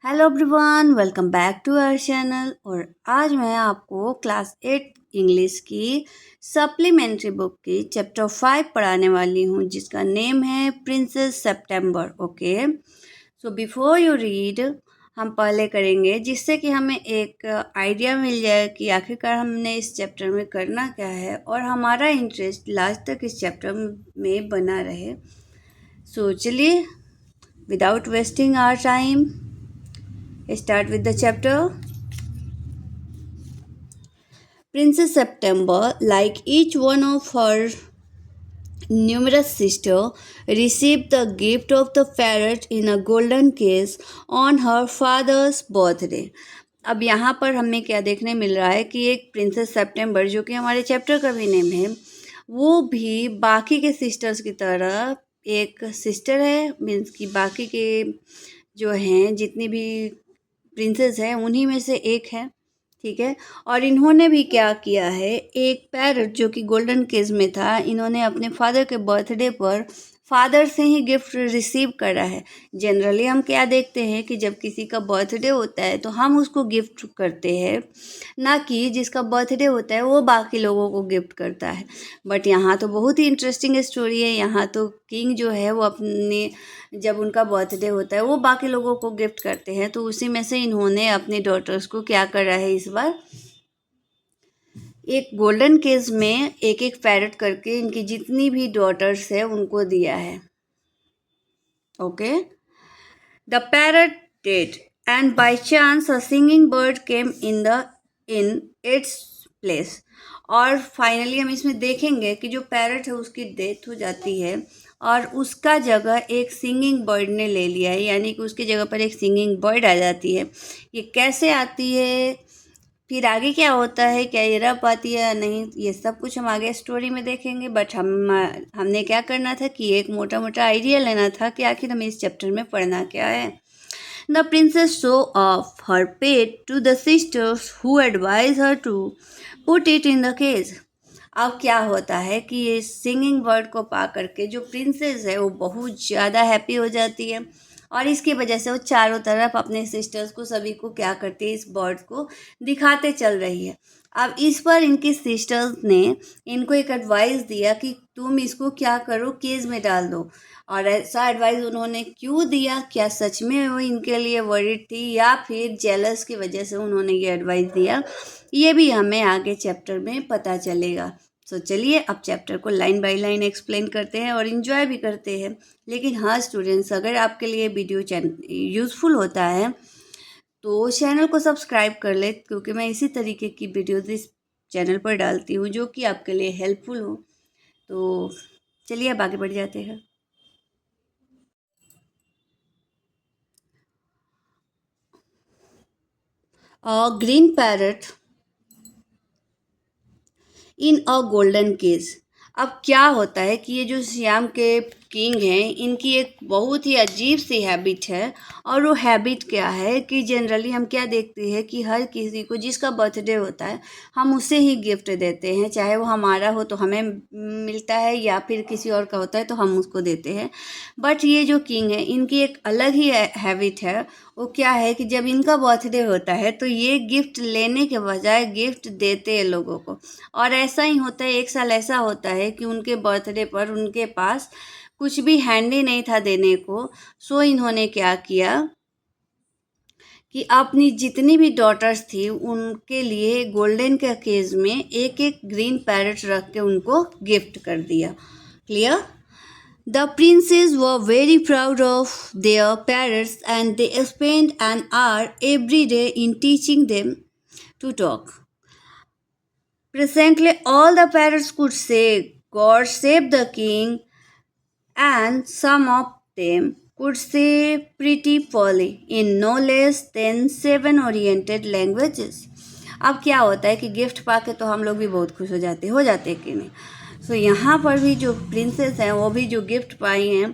Hello everyone, welcome back to our channel. और आज मैं आपको क्लास 8 इंग्लिश की सप्लीमेंट्री बुक की चैप्टर 5 पढ़ाने वाली हूँ, जिसका नेम है princess September. Okay, so before you read हम पहले करेंगे, जिससे कि हमें एक आइडिया मिल जाए कि आखिरकार हमने इस चैप्टर में करना क्या है और हमारा इंटरेस्ट लास्ट तक इस चैप्टर में बना रहे। सो चलिए, without wasting our time, start with the chapter. Princess September, like each one of her numerous sisters, received the gift of the parrot in a golden case on her father's birthday. अब यहाँ पर हमें क्या देखने मिल रहा है कि एक प्रिंसेस सितंबर, जो कि हमारे चैप्टर का भी नेम है, वो भी बाकी के सिस्टर्स की तरह एक सिस्टर है। मीन्स कि बाकी के जो हैं, जितनी भी प्रिंसेस है, उन्हीं में से एक है। ठीक है, और इन्होंने भी क्या किया है, एक पैरट जो कि गोल्डन केज में था, इन्होंने अपने फादर के बर्थडे पर फादर से ही गिफ्ट रिसीव करा है। जनरली हम क्या देखते हैं कि जब किसी का बर्थडे होता है तो हम उसको गिफ्ट करते हैं, ना कि जिसका बर्थडे होता है वो बाकी लोगों को गिफ्ट करता है। बट यहाँ तो बहुत ही इंटरेस्टिंग स्टोरी है। यहाँ तो किंग जो है वो अपने, जब उनका बर्थडे होता है वो बाकी लोगों को गिफ्ट करते हैं, तो उसी में से इन्होंने अपनी डॉटर्स को क्या करा है, इस बार एक गोल्डन केज में एक एक पैरट करके इनकी जितनी भी डॉटर्स है उनको दिया है। Okay, the parrot did, and by chance a singing bird came in its place. और फाइनली हम इसमें देखेंगे कि जो पैरट है उसकी डेथ हो जाती है और उसका जगह एक सिंगिंग बर्ड ने ले लिया है, यानी कि उसकी जगह पर एक सिंगिंग बर्ड आ जाती है। ये कैसे आती है, फिर आगे क्या होता है, क्या ये रह पाती है या नहीं, ये सब कुछ हम आगे स्टोरी में देखेंगे। बट हमने क्या करना था कि एक मोटा मोटा आइडिया लेना था कि आखिर हमें इस चैप्टर में पढ़ना क्या है। The princess show off her pet to the sisters who advise her to put it in the cage. अब क्या होता है कि ये सिंगिंग बर्ड को पा करके जो प्रिंसेस है वो बहुत ज़्यादा हैप्पी हो जाती है, और इसकी वजह से वो चारों तरफ अपने सिस्टर्स को, सभी को क्या करती है, इस बर्ड को दिखाते चल रही है। अब इस पर इनकी सिस्टर्स ने इनको एक एडवाइस दिया कि तुम इसको क्या करो, केज में डाल दो। और ऐसा एडवाइस उन्होंने क्यों दिया, क्या सच में वो इनके लिए वरीड थी या फिर जेलस की वजह से उन्होंने ये एडवाइस दिया, ये भी हमें आगे चैप्टर में पता चलेगा। तो चलिए अब चैप्टर को लाइन बाय लाइन एक्सप्लेन करते हैं और इन्जॉय भी करते हैं। लेकिन हाँ स्टूडेंट्स, अगर आपके लिए वीडियो यूज़फुल होता है तो चैनल को सब्सक्राइब कर ले, क्योंकि मैं इसी तरीके की वीडियोज़ इस चैनल पर डालती हूँ जो कि आपके लिए हेल्पफुल हो। तो चलिए अब आगे बढ़ जाते हैं। Green parrot in a golden cage. अब क्या होता है कि ये जो सियाम के किंग हैं, इनकी एक बहुत ही अजीब सी हैबिट है। और वो हैबिट क्या है कि जनरली हम क्या देखते हैं कि हर किसी को जिसका बर्थडे होता है हम उसे ही गिफ्ट देते हैं, चाहे वो हमारा हो तो हमें मिलता है या फिर किसी और का होता है तो हम उसको देते हैं। बट ये जो किंग है, इनकी एक अलग ही हैबिट है। वो क्या है कि जब इनका बर्थडे होता है तो ये गिफ्ट लेने के बजाय गिफ्ट देते हैं लोगों को। और ऐसा ही होता है, एक साल ऐसा होता है कि उनके बर्थडे पर उनके पास कुछ भी हैंडी नहीं था देने को। सो इन्होंने क्या किया कि अपनी जितनी भी डॉटर्स थी उनके लिए गोल्डन के केज में एक एक ग्रीन पैरट रख के उनको गिफ्ट कर दिया। Clear? The princes were very proud of their parrots, and they spent an hour every day in teaching them to talk. Presently, all the parrots could say, God save the king, and some of them could say pretty poorly in no less than 7 oriented languages. अब क्या होता है कि gift पाके तो हम लोग भी बहुत खुश हो जाते कि नहीं। सो यहाँ पर भी जो प्रिंसेस हैं वो भी जो गिफ्ट पाई हैं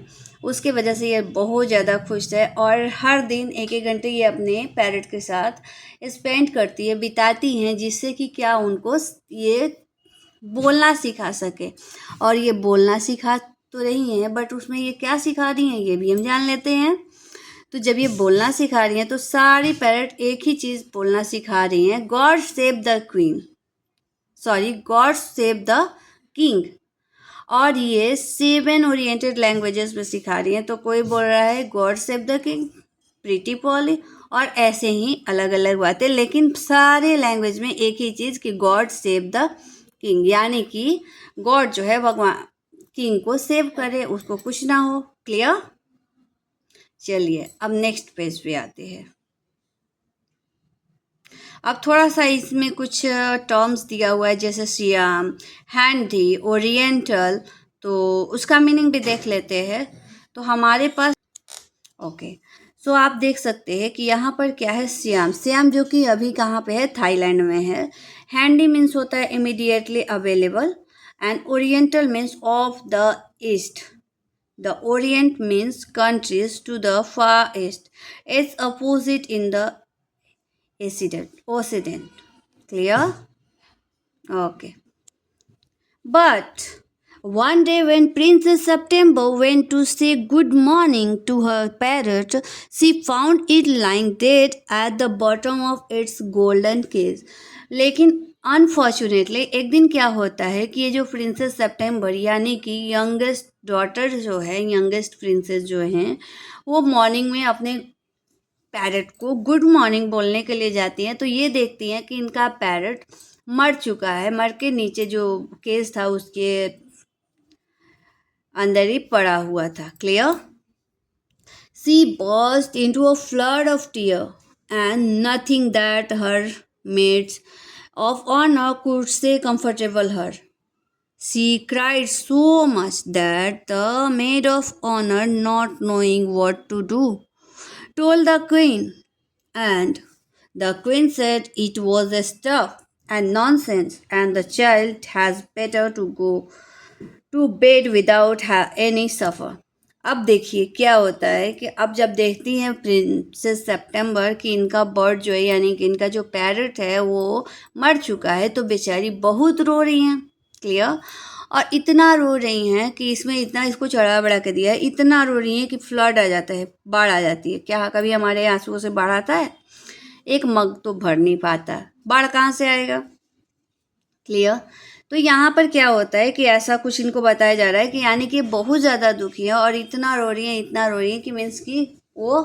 उसके वजह से ये बहुत ज़्यादा खुश है, और हर दिन एक एक घंटे ये अपने पैरट के साथ स्पेंड करती है, बिताती हैं, जिससे कि क्या उनको ये बोलना सिखा सके। और ये बोलना सिखा तो रही हैं, बट उसमें ये क्या सिखा रही हैं ये भी हम जान लेते हैं। तो जब ये बोलना सिखा रही हैं तो सारी पैरट एक ही चीज़ बोलना सिखा रही हैं, God save the queen, sorry God save the king. और ये 7 ओरिएंटेड लैंग्वेजेस में सिखा रही हैं। तो कोई बोल रहा है God save the king, pretty poly, और ऐसे ही अलग अलग बातें, लेकिन सारे लैंग्वेज में एक ही चीज़ कि गॉड सेव द किंग, यानी कि गॉड जो है भगवान किंग को सेव करे, उसको कुछ ना हो। क्लियर? चलिए अब नेक्स्ट पेज पे आते हैं। अब थोड़ा सा इसमें कुछ टर्म्स दिया हुआ है, जैसे सियाम, हैंडी, ओरिएंटल, तो उसका मीनिंग भी देख लेते हैं। तो हमारे पास ओके, सो आप देख सकते हैं कि यहाँ पर क्या है, सियाम। सियाम जो कि अभी कहाँ पे है, थाईलैंड में है। हैंडी मीन्स होता है immediately available, and oriental means of the east. The Orient means countries to the far east. It's opposite in the Occident. Clear? Okay. But one day when Princess September went to say good morning to her parrot, she found it lying dead at the bottom of its golden cage. लेकिन unfortunately एक दिन क्या होता है कि ये जो princess सितंबर यानी कि यंगेस्ट डॉटर जो है, यंगेस्ट प्रिंसेस जो हैं, वो मॉर्निंग में अपने पैरट को गुड मॉर्निंग बोलने के लिए जाती हैं। तो ये देखती हैं कि इनका पैरट मर चुका है, मर के नीचे जो केस था उसके अंदर ही पड़ा हुआ था। Clear? She burst into a flood of tear, and nothing that her maids of honor could say comfortable her. She cried so much that the maid of honor, not knowing what to do, told the queen, and the queen said it was a stuff and nonsense, and the child has better to go to bed without any suffer. अब देखिए क्या होता है कि अब जब देखती हैं प्रिंसेस सितंबर कि इनका बर्ड जो है यानी कि इनका जो पैरट है वो मर चुका है, तो बेचारी बहुत रो रही हैं। क्लियर? और इतना रो रही हैं कि इसमें इतना इसको चढ़ा बढ़ा के दिया है, इतना रो रही हैं कि फ्लड आ जाता है, बाढ़ आ जाती है। क्या कभी हमारे आंसुओं से बाढ़ आता है? एक मग तो भर नहीं पाता, बाढ़ कहाँ से आएगा? क्लियर? तो यहाँ पर क्या होता है कि ऐसा कुछ इनको बताया जा रहा है कि यानी कि बहुत ज़्यादा दुखी है और इतना रो रही हैं, इतना रो रही हैं कि मीन्स कि वो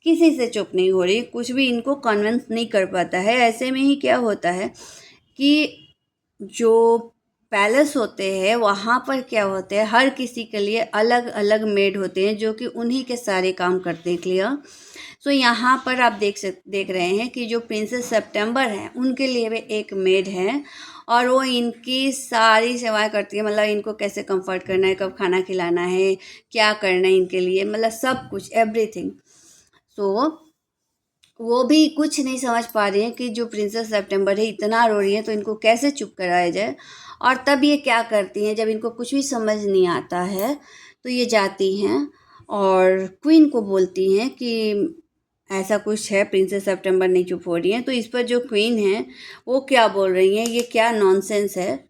किसी से चुप नहीं हो रही, कुछ भी इनको कन्विंस नहीं कर पाता है। ऐसे में ही क्या होता है कि जो पैलेस होते हैं वहाँ पर क्या होते हैं, हर किसी के लिए अलग अलग मेड होते हैं जो कि उन्हीं के सारे काम करते हैं। क्लियर? सो यहाँ पर आप देख रहे हैं कि जो प्रिंसेस सितंबर हैं उनके लिए भी एक मेड है और वो इनकी सारी सेवाएं करती है, मतलब इनको कैसे कंफर्ट करना है, कब खाना खिलाना है, क्या करना है इनके लिए, मतलब सब कुछ एवरीथिंग। सो वो भी कुछ नहीं समझ पा रही हैं कि जो प्रिंसेस सितंबर है इतना रो रही है तो इनको कैसे चुप कराया जाए। और तब ये क्या करती हैं, जब इनको कुछ भी समझ नहीं आता है तो ये जाती हैं और क्वीन को बोलती हैं कि ऐसा कुछ है, प्रिंसेस सितंबर नहीं चुप हो रही हैं। तो इस पर जो क्वीन है वो क्या बोल रही हैं, ये क्या नॉनसेंस है।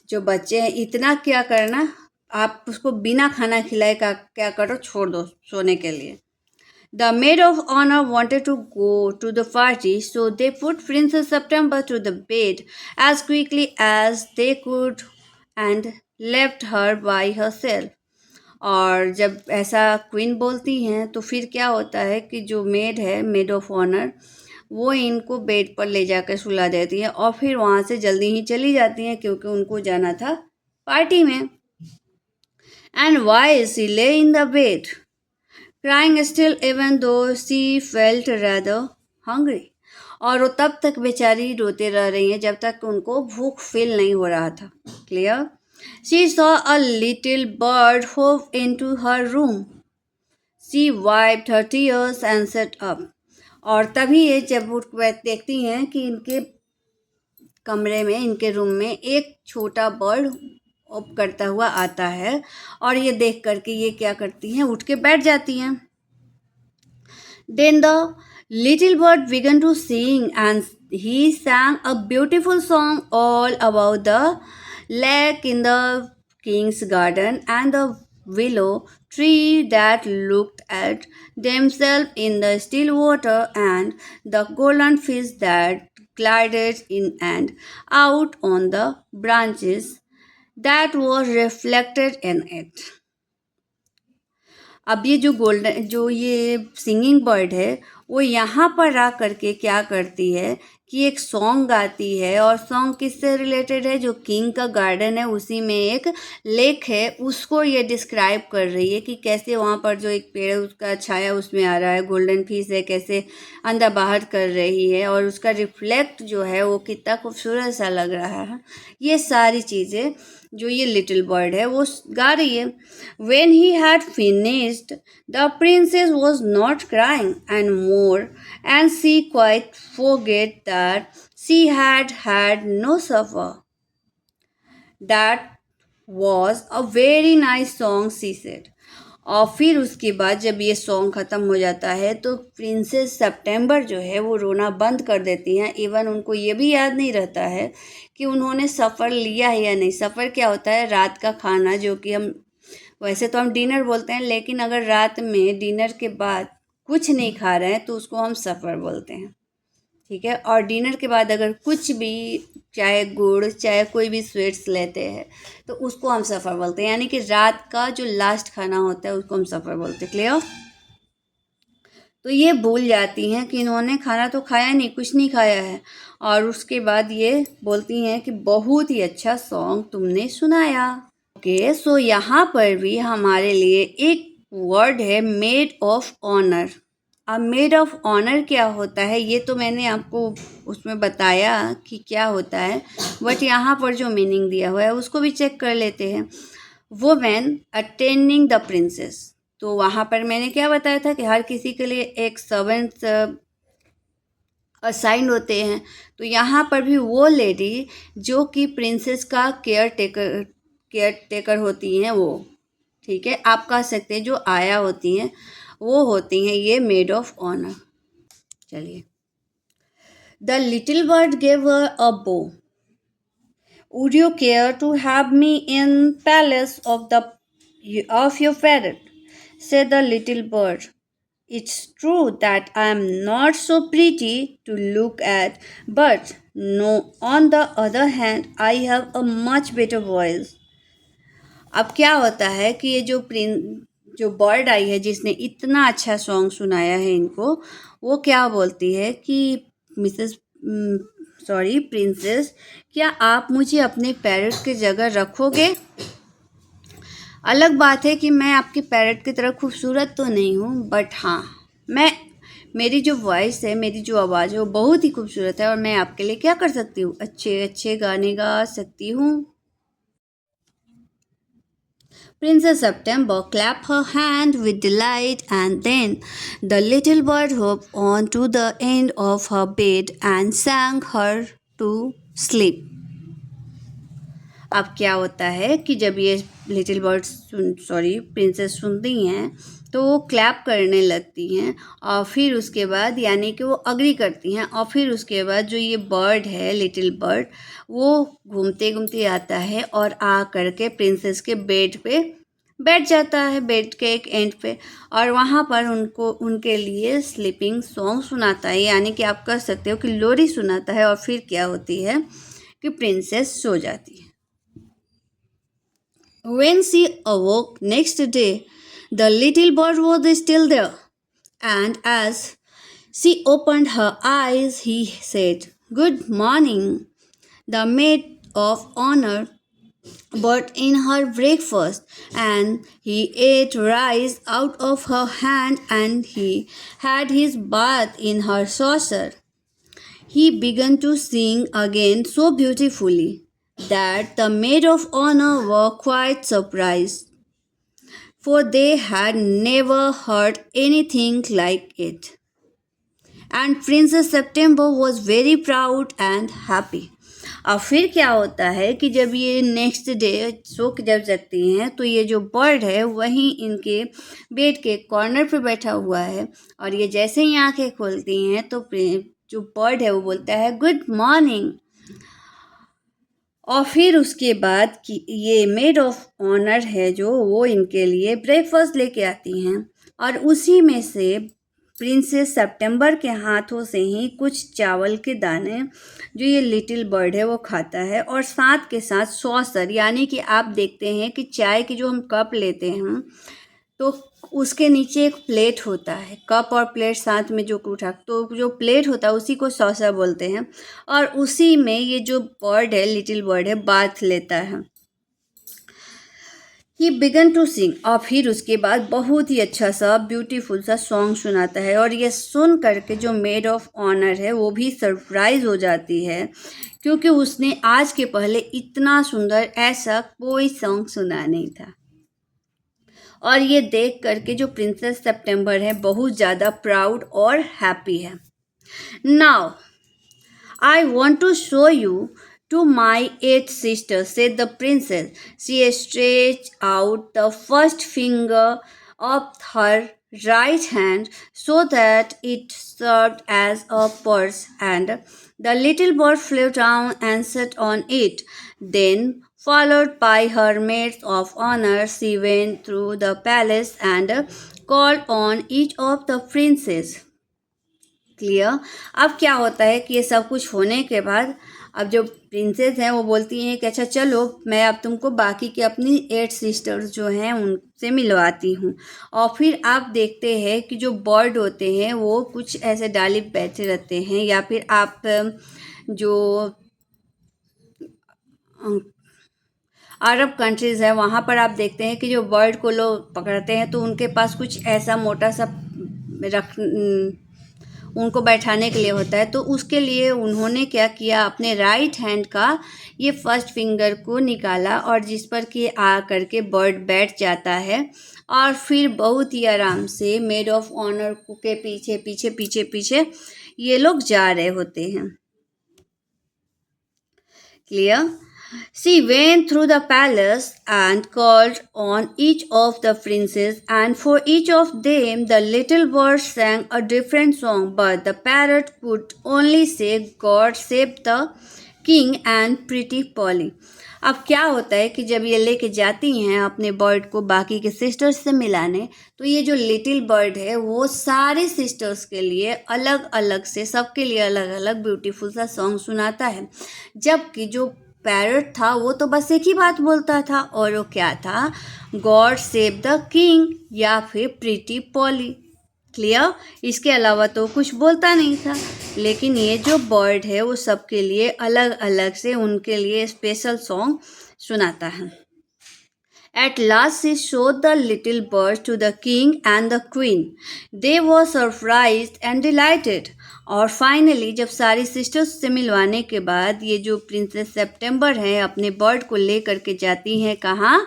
जो बच्चे हैं इतना क्या करना, आप उसको बिना खाना खिलाए का क्या करो, छोड़ दो सोने के लिए। The maid of honor wanted to go to the party, so they put Princess September to the bed as quickly as they could and left her by herself. और जब ऐसा क्वीन बोलती हैं तो फिर क्या होता है कि जो मेड है, मेड ऑफ ऑनर, वो इनको बेड पर ले जाकर सुला देती है और फिर वहाँ से जल्दी ही चली जाती हैं क्योंकि उनको जाना था पार्टी में। एंड वाई शी ले in the bed crying still even though she felt rather hungry. और वो तब तक बेचारी रोते रह रही हैं जब तक उनको भूख फील नहीं हो रहा था। Clear? She saw a little bird hove into her room. She wiped her tears and sat up. और तभी ये जब उठ देखती हैं कि इनके कमरे में, इनके रूम में एक छोटा बर्ड ऑफ करता हुआ आता है और ये देख करके ये क्या करती हैं, उठ के बैठ जाती हैं। Then the little bird began to sing and he sang a beautiful song all about the lake in the king's garden and the willow tree that looked at themselves in the still water, and the golden fish that glided in and out on the branches that was reflected in it. अब ये जो golden जो ये singing bird है वो यहाँ पर आ करके क्या करती है कि एक सॉन्ग गाती है, और सॉन्ग किससे रिलेटेड है? जो किंग का गार्डन है उसी में एक लेक है, उसको ये डिस्क्राइब कर रही है कि कैसे वहाँ पर जो एक पेड़ है उसका छाया उसमें आ रहा है, गोल्डन फिश है कैसे अंदर बाहर कर रही है और उसका रिफ्लेक्ट जो है वो कितना खूबसूरत सा लग रहा है। ये सारी चीज़ें जो ये लिटिल बर्ड है वो गा रही है। When he had finished, the princess was not crying and more, and she quite forget that she had had no supper. That was a very nice song, she said. और फिर उसके बाद जब ये सॉन्ग ख़त्म हो जाता है तो प्रिंसेस सितंबर जो है वो रोना बंद कर देती हैं। इवन उनको ये भी याद नहीं रहता है कि उन्होंने सफ़र लिया है या नहीं। सफ़र क्या होता है? रात का खाना, जो कि हम वैसे तो हम डिनर बोलते हैं, लेकिन अगर रात में डिनर के बाद कुछ नहीं खा रहे हैं तो उसको हम सफ़र बोलते हैं, ठीक है। और डिनर के बाद अगर कुछ भी, चाहे गुड़ चाहे कोई भी स्वीट्स लेते हैं तो उसको हम सफ़र बोलते हैं, यानी कि रात का जो लास्ट खाना होता है उसको हम सफ़र बोलते हैं। क्लियर? तो ये भूल जाती हैं कि इन्होंने खाना तो खाया नहीं, कुछ नहीं खाया है, और उसके बाद ये बोलती हैं कि बहुत ही अच्छा सॉन्ग तुमने सुनाया। ओके, सो यहाँ पर भी हमारे लिए एक वर्ड है मेड ऑफ ऑनर। अब मेड ऑफ ऑनर क्या होता है ये तो मैंने आपको उसमें बताया कि क्या होता है, बट यहाँ पर जो मीनिंग दिया हुआ है उसको भी चेक कर लेते हैं। वुमेन अटेंडिंग द प्रिंसेस, तो वहाँ पर मैंने क्या बताया था कि हर किसी के लिए एक सर्वेंट्स असाइंड होते हैं। तो यहाँ पर भी वो लेडी जो कि प्रिंसेस का केयर टेकर होती हैं वो, ठीक है, आप कह सकते हैं जो आया होती हैं वो होती हैं ये मेड ऑफ ऑनर। चलिए, the little bird gave her a bow, would you care to have me in palace of your parrot, said the little bird. It's true that I am not so pretty to look at, but no, on the other hand, I have a much better voice. अब क्या होता है कि ये जो bird आई है जिसने इतना अच्छा सॉन्ग सुनाया है इनको, वो क्या बोलती है कि प्रिंसेस, क्या आप मुझे अपने पैरट की जगह रखोगे? अलग बात है कि मैं आपके पैरट की तरह खूबसूरत तो नहीं हूँ, बट हाँ, मेरी जो वॉइस है, मेरी जो आवाज़ है वो बहुत ही खूबसूरत है, और मैं आपके लिए क्या कर सकती हूँ? अच्छे अच्छे गाने गा सकती हूँ। Princess September clapped her hand with delight, and then the little bird hopped on to the end of her bed and sang her to sleep. अब क्या होता है कि जब ये लिटिल बर्ड प्रिंसेस सुनती हैं तो वो क्लैप करने लगती हैं, और फिर उसके बाद यानी कि वो अग्री करती हैं, और फिर उसके बाद जो ये बर्ड है लिटिल बर्ड वो घूमते घूमते आता है और आ करके प्रिंसेस के बेड पे बैठ जाता है, बेड के एक एंड पे, और वहाँ पर उनके लिए स्लीपिंग सॉन्ग सुनाता है, यानी कि आप कह सकते हो कि लोरी सुनाता है। और फिर क्या होती है कि प्रिंसेस सो जाती है। When she awoke next day, the little bird was still there, and as she opened her eyes, he said, "Good morning." The maid of honor brought in her breakfast, and he ate rice out of her hand, and he had his bath in her saucer. He began to sing again so beautifully that the maid of honor were quite surprised, for they had never heard anything like it. And Princess September was very proud and happy. और फिर क्या होता है कि जब ये next day so के जब जगती हैं तो ये जो बर्ड है वहीं इनके बेड के कॉर्नर पे बैठा हुआ है, और ये जैसे ही आंखें खोलती हैं तो जो बर्ड है वो बोलता है गुड मॉर्निंग। और फिर उसके बाद कि ये मेड ऑफ ऑनर है जो वो इनके लिए ब्रेकफास्ट लेके आती हैं और उसी में से प्रिंसेस सितंबर के हाथों से ही कुछ चावल के दाने जो ये लिटिल बर्ड है वो खाता है और साथ के साथ सॉसर, यानी कि आप देखते हैं कि चाय की जो हम कप लेते हैं तो उसके नीचे एक प्लेट होता है, कप और प्लेट साथ में जो उठा तो जो प्लेट होता है उसी को सॉसर बोलते हैं और उसी में ये जो बर्ड है, लिटिल बर्ड है, बाथ लेता है। ही बिगन टू सिंग, और फिर उसके बाद बहुत ही अच्छा सा ब्यूटीफुल सा सॉन्ग सुनाता है और ये सुन करके जो मेड ऑफ ऑनर है वो भी सरप्राइज हो जाती है क्योंकि उसने आज के पहले इतना सुंदर ऐसा कोई सॉन्ग सुना नहीं था। और ये देख करके जो प्रिंसेस सितंबर है बहुत ज़्यादा प्राउड और हैप्पी है। Now I want to show you to my 8 sisters, said the princess. She stretched out the first finger of her right hand so that it served as a purse, and the little bird flew down and sat on it. Then, followed by her maids of honor, she went through the palace and called on each of the princes. Clear. अब क्या होता है कि ये सब कुछ होने के बाद अब जो प्रिंसेस हैं वो बोलती हैं कि अच्छा चलो मैं अब तुमको बाकी के अपनी 8 सिस्टर्स जो हैं उनसे मिलवाती हूँ। और फिर आप देखते हैं कि जो बर्ड होते हैं वो कुछ ऐसे डाली बैठे रहते हैं या फिर आप जो अरब कंट्रीज़ है वहाँ पर आप देखते हैं कि जो बर्ड को लोग पकड़ते हैं तो उनके पास कुछ ऐसा मोटा सा रख उनको बैठाने के लिए होता है। तो उसके लिए उन्होंने क्या किया, अपने राइट हैंड का ये फर्स्ट फिंगर को निकाला और जिस पर कि आ करके बर्ड बैठ जाता है और फिर बहुत ही आराम से मेड ऑफ ऑनर के पीछे पीछे पीछे पीछे ये लोग जा रहे होते हैं। Clear. She went through the palace and called on each of the princes, and for each of them the little bird sang a different song, but the parrot could only say, God save the king and pretty Polly. अब क्या होता है कि जब ये लेके जाती हैं अपने बर्ड को बाकी के सिस्टर्स से मिलाने, तो ये जो लिटिल बर्ड है वो सारे सिस्टर्स के लिए अलग अलग से, सबके लिए अलग अलग ब्यूटीफुल सा सॉन्ग सुनाता है। जबकि जो पैरट था वो तो बस एक ही बात बोलता था और वो क्या था, गॉड सेव द किंग या फिर प्रीटी पॉली। क्लियर। इसके अलावा तो कुछ बोलता नहीं था। लेकिन ये जो बर्ड है वो सबके लिए अलग अलग से उनके लिए स्पेशल सॉन्ग सुनाता है। At last she showed the little bird to the king and the queen. They were surprised and delighted. और फाइनली जब सारी सिस्टर्स से मिलवाने के बाद ये जो प्रिंसेस सितंबर है अपने बर्ड को ले करके जाती हैं कहाँ,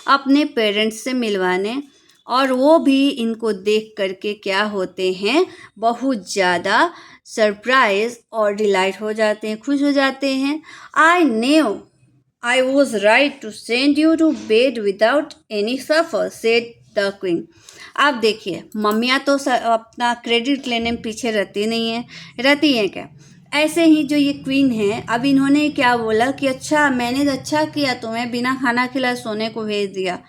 अपने पेरेंट्स से मिलवाने। और वो भी इनको देख करके क्या होते हैं, बहुत ज़्यादा सरप्राइज और डिलाइट हो जाते हैं, खुश हो जाते हैं। I knew I was right to send you to bed without any suffer, said the queen. आप देखिए मम्मियाँ तो अपना क्रेडिट लेने में पीछे रहती नहीं है, रहती हैं क्या। ऐसे ही जो ये क्वीन है अब इन्होंने क्या बोला कि अच्छा मैंने अच्छा किया तुम्हें बिना खाना खिलाए सोने को भेज दिया,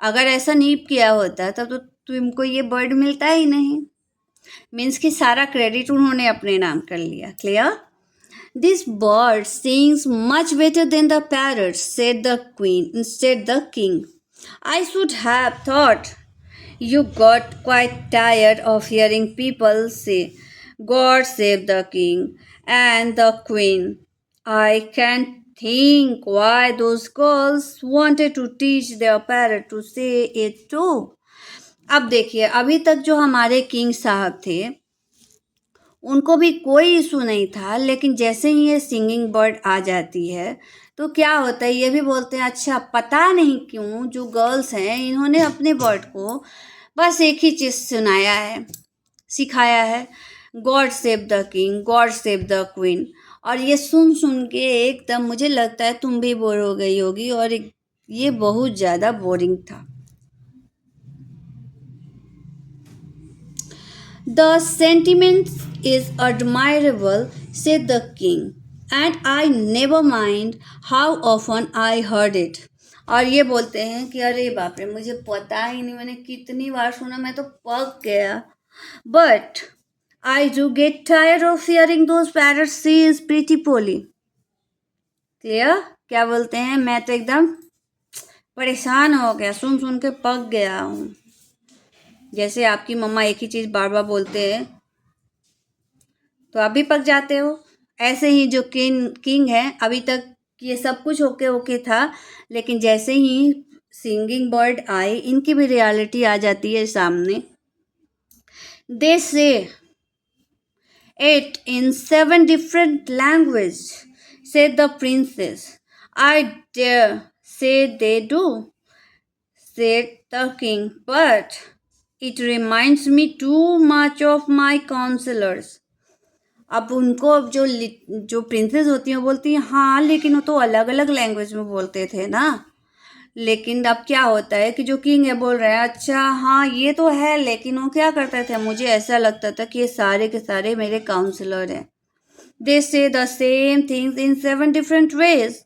अगर ऐसा नहीं किया होता तब तो तुमको ये बर्ड मिलता ही नहीं। मीन्स कि सारा क्रेडिट उन्होंने अपने नाम कर लिया। Clear. This bird sings much better than the parrot, said the queen, said the king. I should have thought you got quite tired of hearing people say, God save the king and the queen. I can't think why those girls wanted to teach their parrot to say it too. अब देखिए अभी तक जो हमारे king साहब थे उनको भी कोई इशू नहीं था, लेकिन जैसे ही ये सिंगिंग बर्ड आ जाती है तो क्या होता है, ये भी बोलते हैं अच्छा पता नहीं क्यों जो गर्ल्स हैं इन्होंने अपने बर्ड को बस एक ही चीज़ सुनाया है, सिखाया है, God save the king, God save the queen. और ये सुन सुन के एकदम मुझे लगता है तुम भी बोर हो गई होगी और ये बहुत ज़्यादा बोरिंग था। The sentiment is admirable, said the king. And I never mind how often I heard it. और ये बोलते हैं कि अरे बाप रे, मुझे पता ही नहीं मैंने कितनी बार सुना, मैं तो पक गया। But I do get tired of hearing those parrots she is pretty Polly. Clear? क्या बोलते हैं, मैं तो एकदम परेशान हो गया, सुन सुन के पक गया हूँ। जैसे आपकी मम्मा एक ही चीज़ बार बार बोलते हैं तो आप भी पक जाते हो। ऐसे ही जो किंग है, अभी तक ये सब कुछ ओके ओके था, लेकिन जैसे ही सिंगिंग बर्ड आए, इनकी भी रियलिटी आ जाती है सामने। दे से it in 7 different languages, said the princess. I dare say they do, said the king, but it reminds me too much of my counselors. अब उनको जो प्रिंसेस होती हैं बोलती हैं हाँ, लेकिन वो तो अलग अलग लैंग्वेज में बोलते थे ना। लेकिन अब क्या होता है कि जो किंग है बोल रहा है अच्छा हाँ ये तो है, लेकिन वो क्या करते थे, मुझे ऐसा लगता था कि ये सारे के सारे मेरे काउंसलर हैं। दे से the same things in 7 different ways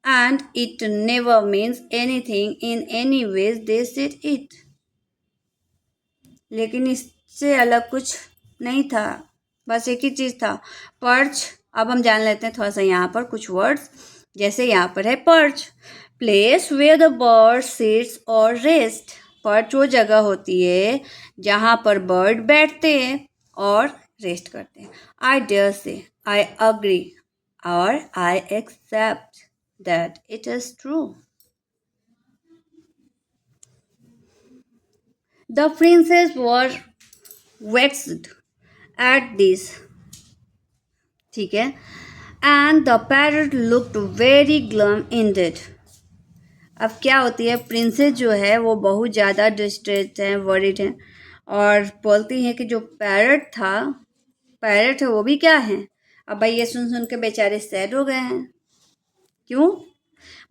and it never means anything in any ways they said it। लेकिन इससे अलग कुछ नहीं था, बस एक ही चीज़ था, पर्च। अब हम जान लेते हैं थोड़ा सा यहाँ पर कुछ वर्ड्स। जैसे यहाँ पर है perch, place where the bird sits और रेस्ट। पर्च वो जगह होती है जहाँ पर बर्ड बैठते हैं और रेस्ट करते हैं। आई डेयर से, आई अग्री और I accept that it is true. The princess were vexed at this, ठीक है, and the parrot looked very glum indeed. अब क्या होती है, प्रिंसेस जो है वो बहुत ज़्यादा डिस्ट्रेस्ड हैं, वरीड हैं, और बोलती हैं कि जो पैरट है वो भी क्या है, अब भाई ये सुन सुन के बेचारे सैड हो गए हैं। क्यों?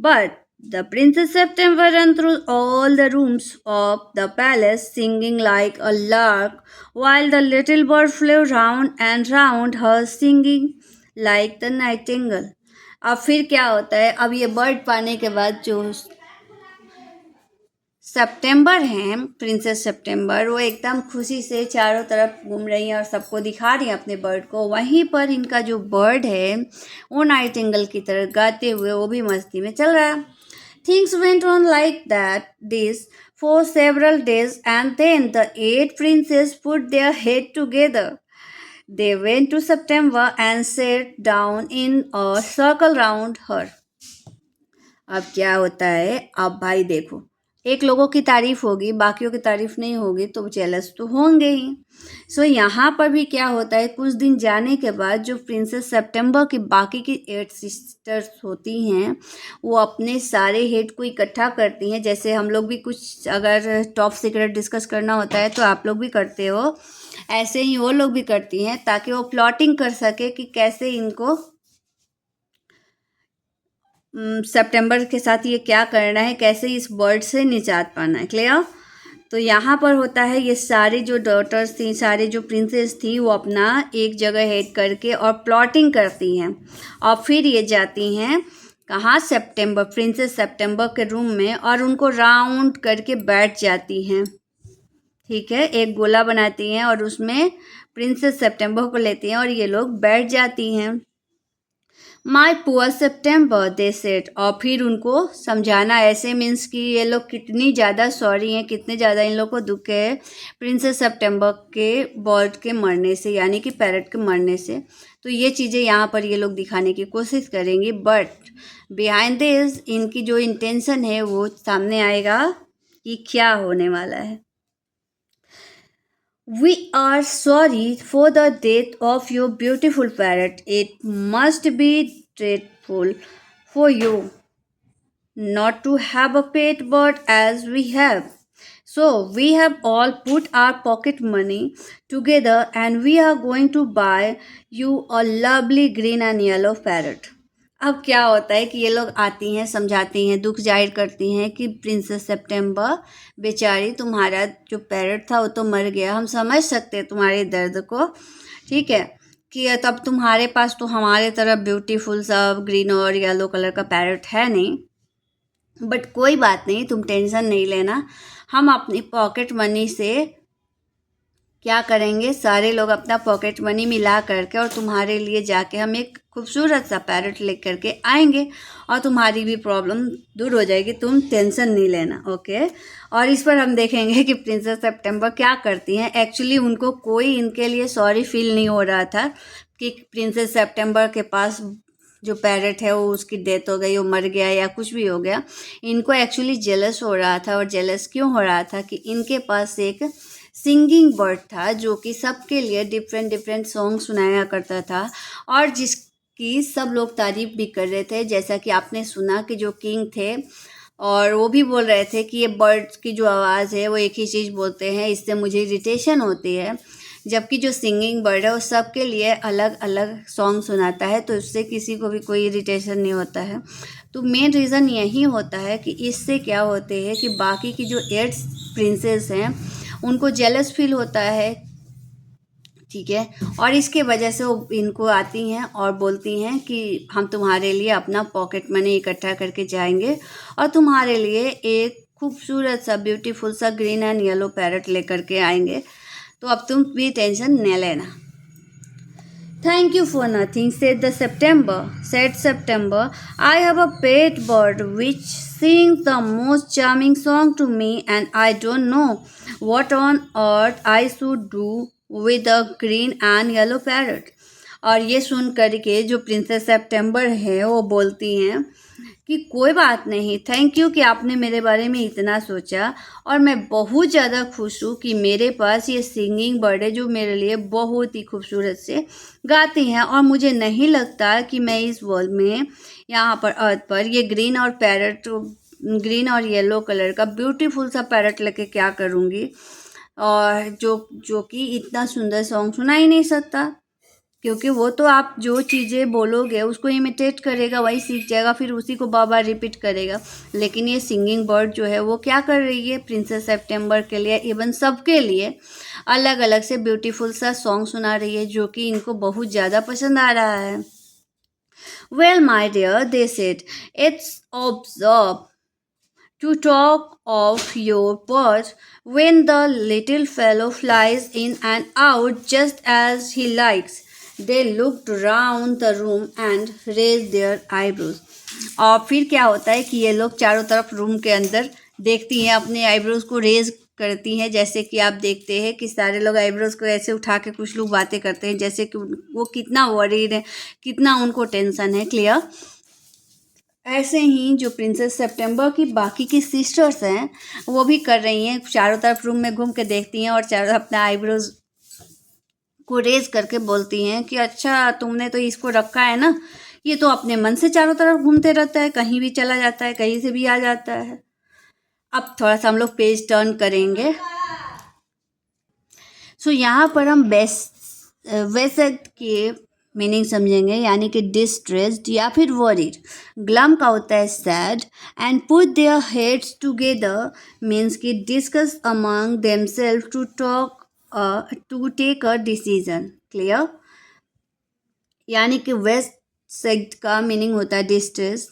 But the Princess September ran through all the rooms of the palace singing like a lark, while the little bird flew round and round her singing like the nightingale। अब फिर क्या होता है, अब ये बर्ड पाने के बाद जो सितंबर हैं, प्रिंसेस सितंबर, वो एकदम खुशी से चारों तरफ घूम रही हैं और सबको दिखा रही हैं अपने बर्ड को। वहीं पर इनका जो बर्ड है वो नाइटिंगेल की तरह गाते हुए वो भी मस्ती में चल रहा है। Things went on like this for several days, and then the 8 princes put their head together. They went to September and sat down in a circle round her। अब क्या होता है, अब भाई देखो, एक लोगों की तारीफ होगी, बाकियों की तारीफ नहीं होगी तो जेलस तो होंगे ही। सो यहाँ पर भी क्या होता है, कुछ दिन जाने के बाद जो प्रिंसेस सितंबर की बाकी की 8 सिस्टर्स होती हैं वो अपने सारे हेड को इकट्ठा करती हैं। जैसे हम लोग भी कुछ अगर टॉप सीक्रेट डिस्कस करना होता है तो आप लोग भी करते हो, ऐसे ही वो लोग भी करती हैं ताकि वो प्लॉटिंग कर सके कि कैसे इनको सितंबर के साथ ये क्या करना है, कैसे इस बर्ड से निजात पाना है। क्लियर? तो यहाँ पर होता है ये सारी जो डॉटर्स थी, सारी जो प्रिंसेस थी, वो अपना एक जगह हेड करके और प्लॉटिंग करती हैं और फिर ये जाती हैं कहाँ, सितंबर, प्रिंसेस सितंबर के रूम में, और उनको राउंड करके बैठ जाती हैं। ठीक है, एक गोला बनाती हैं और उसमें प्रिंसेस सितंबर को लेती हैं और ये लोग बैठ जाती हैं। माई पुअर सितंबर दे सेड, और फिर उनको समझाना ऐसे मीन्स कि ये लोग कितनी ज़्यादा सॉरी हैं, कितने ज़्यादा इन लोग को दुख है प्रिंसेस सितंबर के बर्ड के मरने से, यानी कि पैरट के मरने से। तो ये चीज़ें यहाँ पर ये लोग दिखाने की कोशिश करेंगी, बट बिहाइंड दिस इनकी जो इंटेंशन है वो सामने आएगा कि क्या होने वाला है। We are sorry for the death of your beautiful parrot. It must be dreadful for you not to have a pet bird as we have. So we have all put our pocket money together and we are going to buy you a lovely green and yellow parrot। अब क्या होता है कि ये लोग आती हैं, समझाती हैं, दुख जाहिर करती हैं कि प्रिंसेस सितंबर बेचारी, तुम्हारा जो पैरट था वो तो मर गया, हम समझ सकते हैं तुम्हारे दर्द को, ठीक है, कि तब तुम्हारे पास तो हमारे तरफ ब्यूटीफुल सा ग्रीन और येलो कलर का पैरट है नहीं, बट कोई बात नहीं, तुम टेंशन नहीं लेना। हम अपनी पॉकेट मनी से क्या करेंगे, सारे लोग अपना पॉकेट मनी मिला करके और तुम्हारे लिए जाके हम एक खूबसूरत सा पैरट ले करके आएंगे और तुम्हारी भी प्रॉब्लम दूर हो जाएगी, तुम टेंशन नहीं लेना। ओके, और इस पर हम देखेंगे कि प्रिंसेस सितंबर क्या करती हैं। एक्चुअली उनको कोई इनके लिए सॉरी फील नहीं हो रहा था कि प्रिंसेस सितंबर के पास जो पैरट है वो उसकी डेथ हो गई, वो मर गया या कुछ भी हो गया। इनको एक्चुअली जेलस हो रहा था, और जेलस क्यों हो रहा था कि इनके पास एक सिंगिंग बर्ड था जो कि सबके लिए डिफरेंट डिफरेंट सॉन्ग सुनाया करता था, और जिसकी सब लोग तारीफ भी कर रहे थे। जैसा कि आपने सुना कि जो किंग थे और वो भी बोल रहे थे कि ये बर्ड की जो आवाज़ है वो एक ही चीज़ बोलते हैं, इससे मुझे इरिटेशन होती है। जबकि जो सिंगिंग बर्ड है वो सबके लिए अलग अलग सॉन्ग सुनाता है, तो इससे किसी को भी कोई इरिटेशन नहीं होता है। तो मेन रीज़न यही होता है कि इससे क्या होते हैं कि बाकी की जो 8 प्रिंसेस हैं उनको जेलस फील होता है, ठीक है। और इसके वजह से वो इनको आती हैं और बोलती हैं कि हम तुम्हारे लिए अपना पॉकेट मनी इकट्ठा करके जाएंगे और तुम्हारे लिए एक खूबसूरत सा ब्यूटीफुल सा ग्रीन एंड येलो पैरट लेकर के आएंगे, तो अब तुम भी टेंशन न लेना। Thank you for nothing, said September. I have a pet bird which sings the most charming song to me, and I don't know what on earth I should do with a green and yellow parrot. और ये सुन करके जो princess सितंबर है वो बोलती हैं कि कोई बात नहीं, थैंक यू कि आपने मेरे बारे में इतना सोचा, और मैं बहुत ज़्यादा खुश हूँ कि मेरे पास ये सिंगिंग बर्ड है जो मेरे लिए बहुत ही खूबसूरत से गाती हैं, और मुझे नहीं लगता कि मैं इस वर्ल्ड में यहाँ पर अर्थ पर ये ग्रीन और येलो कलर का ब्यूटीफुल सा पैरट लेके क्या करूँगी, और जो कि इतना सुंदर सॉन्ग सुना ही नहीं सकता, क्योंकि वो तो आप जो चीज़ें बोलोगे उसको इमिटेट करेगा, वही सीख जाएगा, फिर उसी को बार बार रिपीट करेगा। लेकिन ये सिंगिंग बर्ड जो है वो क्या कर रही है, प्रिंसेस सितंबर के लिए, इवन सबके लिए अलग अलग से ब्यूटीफुल सा सॉन्ग सुना रही है जो कि इनको बहुत ज़्यादा पसंद आ रहा है। Well my dear, they said, it's observe to talk of your bird when the little fellow flies in and out just as he likes. They looked round the room and raised their eyebrows. और फिर क्या होता है कि ये लोग चारों तरफ रूम के अंदर देखती हैं, अपने आईब्रोज को रेज करती हैं, जैसे कि आप देखते हैं कि सारे लोग आईब्रोज को ऐसे उठा के कुछ लोग बातें करते हैं, जैसे कि वो कितना वरीड है, कितना उनको टेंशन है। क्लियर? ऐसे ही जो प्रिंसेस सितंबर की बाकी की सिस्टर्स हैं वो भी कर रही हैं, चारों तरफ रूम में घूम के देखती हैं और चारों अपना आईब्रोज को रेज करके बोलती हैं कि अच्छा तुमने तो इसको रखा है ना, ये तो अपने मन से चारों तरफ घूमते रहता है, कहीं भी चला जाता है, कहीं से भी आ जाता है। अब थोड़ा सा हम लोग पेज टर्न करेंगे। सो यहाँ पर हम वैसे के मीनिंग समझेंगे, यानी कि डिस्ट्रेस्ड या फिर वरीड। ग्लम का होता है sad, and put their heads together means कि discuss among themselves to take a decision. Clear? यानी कि वेस्ट सेक्ट का मीनिंग होता है डिस्ट्रेस्ड,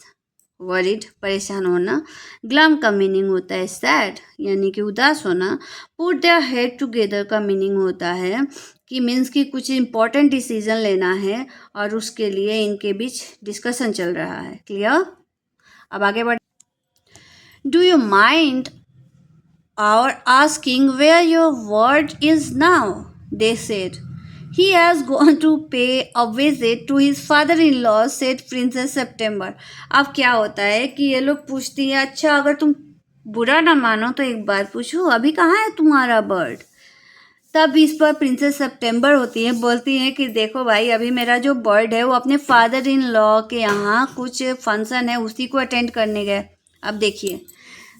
वरीड, परेशान होना। ग्लम का मीनिंग होता है सैड, यानी कि उदास होना। पुट देयर हेड टुगेदर का मीनिंग होता है कि मीन्स कि कुछ इम्पोर्टेंट डिसीजन लेना है और उसके लिए इनके बीच डिस्कशन चल रहा है। क्लियर? अब आगे बढ़। Do you mind our asking where your word is now? They said, he has gone to pay a visit to his father-in-law, said Princess September. अब क्या होता है कि ये लोग पूछती हैं, अच्छा अगर तुम बुरा ना मानो तो एक बात पूछूं, अभी कहाँ है तुम्हारा बर्ड? तब इस पर प्रिंसेस सितंबर होती हैं, बोलती हैं कि देखो भाई, अभी मेरा जो बर्ड है वो अपने फादर इन लॉ के यहाँ कुछ फंक्शन है उसी को अटेंड करने गए। अब देखिए,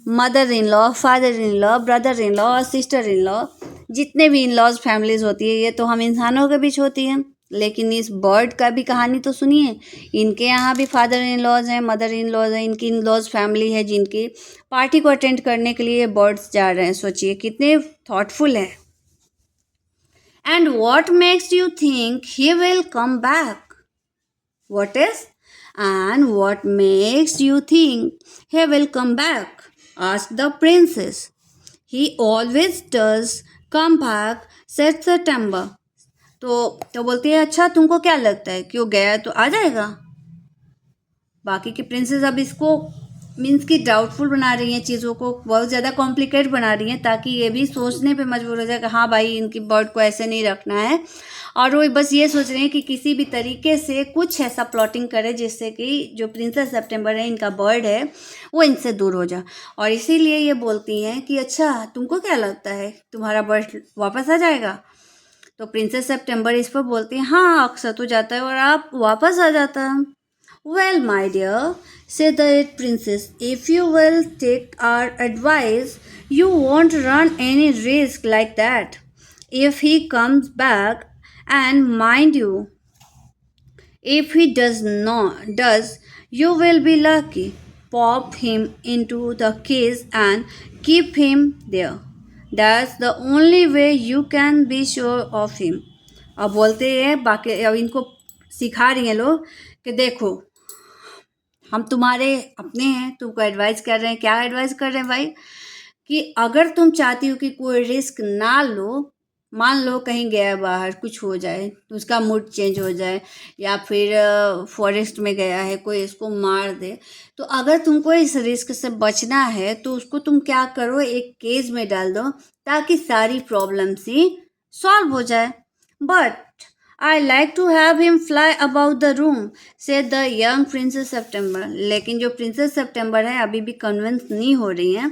mother in law, father in law, brother in law और सिस्टर इन लॉ, जितने भी इन लॉज फैमिलीज होती है ये तो हम इंसानों के बीच होती हैं, लेकिन इस बर्ड का भी कहानी तो सुनिए। इनके यहाँ भी फादर इन लॉज हैं, मदर इन लॉज हैं, इनकी इन लॉज फैमिली है जिनकी पार्टी को अटेंड करने के लिए बर्ड्स जा रहे हैं। सोचिए कितने थॉटफुल हैं। And what makes you think he will come back? What is? And what makes you think he will come back? Asked the princess. He always does come back, said September. तो बोलती है अच्छा तुमको क्या लगता है कि वो गया तो आ जाएगा? बाकी की प्रिंसेस अब इसको मीन्स कि डाउटफुल बना रही हैं, चीज़ों को बहुत ज़्यादा कॉम्प्लिकेट बना रही हैं ताकि ये भी सोचने पे मजबूर हो जाए कि हाँ भाई इनकी बर्ड को ऐसे नहीं रखना है, और वो बस ये सोच रहे हैं कि किसी भी तरीके से कुछ ऐसा प्लॉटिंग करे जिससे कि जो प्रिंसेस सेप्टेम्बर है, इनका बर्ड है, वो इनसे दूर हो जाए। और इसीलिए ये बोलती हैं कि अच्छा तुमको क्या लगता है तुम्हारा बर्ड वापस आ जाएगा? तो प्रिंसेस सेप्टेम्बर इस पर बोलती हैं हाँ अक्सर तो जाता है और आप वापस आ जाता है। Well, my dear, said the princess, if you will take our advice, you won't run any risk like that. If he comes back, and mind you, if he does, you will be lucky. Pop him into the case and keep him there. That's the only way you can be sure of him. अब बोलते हैं बाकी, अब इनको सिखा रही हैं लोग कि देखो हम तुम्हारे अपने हैं, तुमको एडवाइस कर रहे हैं। क्या एडवाइस कर रहे हैं भाई? कि अगर तुम चाहती हो कि कोई रिस्क ना लो, मान लो कहीं गया बाहर, कुछ हो जाए, उसका मूड चेंज हो जाए, या फिर फॉरेस्ट में गया है, कोई इसको मार दे, तो अगर तुमको इस रिस्क से बचना है तो उसको तुम क्या करो, एक केज में डाल दो ताकि सारी प्रॉब्लम्स ही सॉल्व हो जाए। But I like to have him fly about the room, said the young princess September. लेकिन जो प्रिंसेस सेप्टेम्बर है अभी भी कन्विंस नहीं हो रही हैं,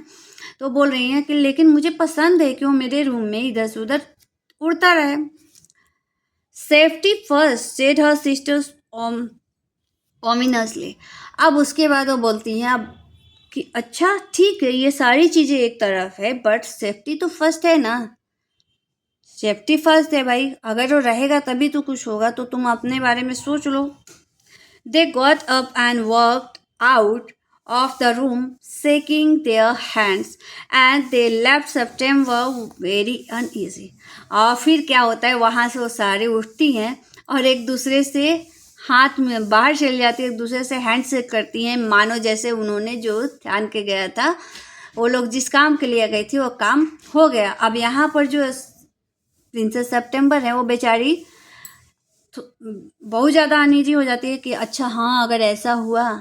तो बोल रही हैं कि लेकिन मुझे पसंद है कि वो मेरे रूम में इधर से उधर उड़ता रहे। सेफ्टी फर्स्ट, सेड हर सिस्टर्स ominously. अब उसके बाद वो बोलती हैं अब कि अच्छा ठीक है ये सारी चीज़ें एक तरफ है, बट सेफ्टी तो फर्स्ट है ना। सेफ्टी फर्स्ट है भाई, अगर वो रहेगा तभी तो कुछ होगा, तो तुम अपने बारे में सोच लो। They got up and worked out of the room shaking their hands and they left September very uneasy. और फिर क्या होता है, वहाँ से वो सारे उठती हैं और एक दूसरे से हाथ में बाहर चली जाती है, एक दूसरे से हैंड शेक करती हैं, मानो जैसे उन्होंने जो ठान के गया था, वो लोग जिस काम के लिए गई थी वो काम हो गया। अब यहाँ पर जो प्रिंसेस सेप्टेम्बर है वो बेचारी बहुत ज़्यादा अनईजी हो जाती है कि अच्छा हाँ अगर ऐसा हुआ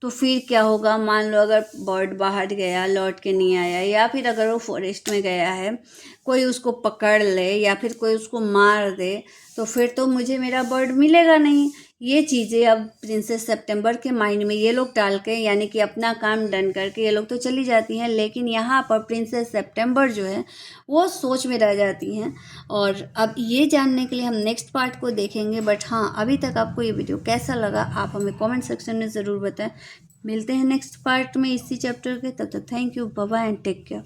तो फिर क्या होगा, मान लो अगर बर्ड बाहर गया लौट के नहीं आया, या फिर अगर वो फॉरेस्ट में गया है कोई उसको पकड़ ले या फिर कोई उसको मार दे तो फिर तो मुझे मेरा बर्ड मिलेगा नहीं। ये चीज़ें अब प्रिंसेस सेप्टेम्बर के माइंड में ये लोग डाल के, यानी कि अपना काम डन करके ये लोग तो चली जाती हैं, लेकिन यहाँ पर प्रिंसेस सेप्टेम्बर जो है वो सोच में रह जाती हैं। और अब ये जानने के लिए हम नेक्स्ट पार्ट को देखेंगे। बट हाँ, अभी तक आपको ये वीडियो कैसा लगा आप हमें कमेंट सेक्शन में ज़रूर बताएं। मिलते हैं नेक्स्ट पार्ट में इसी चैप्टर के, तब तक thank you, bye bye and take care.